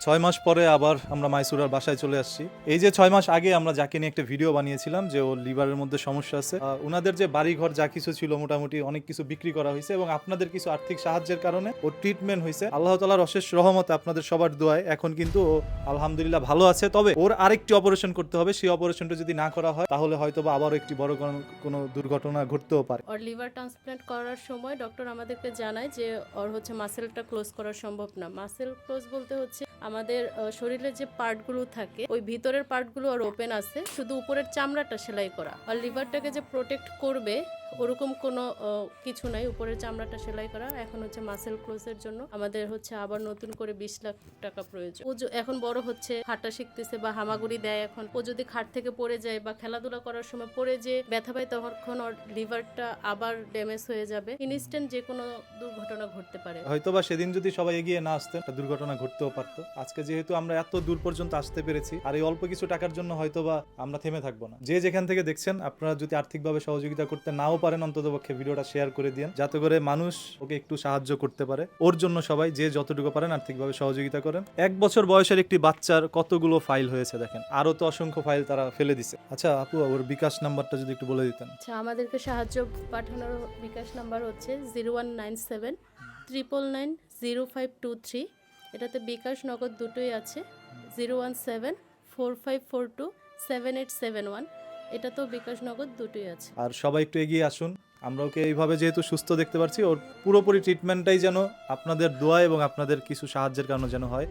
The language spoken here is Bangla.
6 মাস পরে আবার আমরা মাইসুরার বাসায় চলে আসছি। এই যে 6 মাস আগে আমরা যাকে নিয়ে একটা ভিডিও বানিয়েছিলাম যে ওর লিভারের মধ্যে সমস্যা আছে, ওনাদের যে বাড়িঘর যা কিছু ছিল মোটামুটি অনেক কিছু বিক্রি করা হয়েছে এবং আপনাদের কিছু আর্থিক সাহায্যের কারণে ওর ট্রিটমেন্ট হয়েছে। আল্লাহ তাআলার অশেষ রহমতে আপনাদের সবার দোয়ায় এখন কিন্তু ও আলহামদুলিল্লাহ ভালো আছে। তবে ওর আরেকটি অপারেশন করতে হবে, সেই অপারেশনটা যদি না করা হয় তাহলে হয়তোবা আবারও একটি বড় কোনো দুর্ঘটনা ঘটতেও পারে। ওর লিভার ট্রান্সপ্ল্যান্ট করার সময় ডক্টর আমাদেরকে জানায় যে ওর হচ্ছে মাসেলটা ক্লোজ করা সম্ভব না। মাসেল ক্লোজ বলতে হচ্ছে আমাদের শরীরের যে পার্টগুলো থাকে ওই ভিতরের পার্টগুলো আর ওপেন আছে, শুধু উপরের চামড়াটা সেলাই করা। আর লিভারটাকে যে প্রোটেক্ট করবে ওরকম কোনো কিছু নাই, উপরের চামড়াটা সেলাই করা। এখন হচ্ছে মাসেল ক্লোজের জন্য আমাদের হচ্ছে আবার নতুন করে 20 লাখ টাকা প্রয়োজন। ও এখন বড় হচ্ছে, হাঁটা শিখতেছে বা হামাগুড়ি দেয়। এখন ও যদি খাট থেকে পড়ে যায় বা খেলাধুলা করার সময় পড়ে যে ব্যথা পায় তখন ওর লিভারটা আবার ড্যামেজ হয়ে যাবে। ইনস্ট্যান্ট যে কোনো দুর্ঘটনা ঘটতে পারে। হয়তোবা সেদিন যদি সবাই এগিয়ে না আসতেন একটা দুর্ঘটনা ঘটতেও পারতো। আজকে যেহেতু আমরা এত দূর পর্যন্ত আসতে পেরেছি আর এই অল্প কিছু টাকার জন্য হয়তোবা আমরা থেমে থাকবো না। যে যেখান থেকে দেখছেন আপনারা যদি আর্থিকভাবে সহযোগিতা করতে নাও পারেন অন্ততপক্ষে ভিডিওটা শেয়ার করে দিন, যাতে করে মানুষ ওকে একটু সাহায্য করতে পারে। ওর জন্য সবাই যে যতটুকু পারেন আর্থিকভাবে সহযোগিতা করেন। 1 বছর বয়সের একটি বাচ্চার কতগুলো ফাইল হয়েছে দেখেন, আরো তো অসংখ্য ফাইল তারা ফেলে দিছে। আচ্ছা আপু, ওর বিকাশ নাম্বারটা যদি একটু বলে দিতেন। আচ্ছা, আমাদেরকে সাহায্য পাঠানোর বিকাশ নাম্বার হচ্ছে 0197 999 0523। এটাতে বিকাশ নগদ দুটোই আছে। 01745427871, এটাতেও বিকাশ নগদ দুটোই আছে। আর সবাই একটু এগিয়ে আসুন। আমরা ওকে এইভাবে যেহেতু সুস্থ দেখতে পারছি, ওর পুরোপুরি ট্রিটমেন্টটাই যেন আপনাদের দোয়া এবং আপনাদের কিছু সাহায্যের কারণে যেন হয়।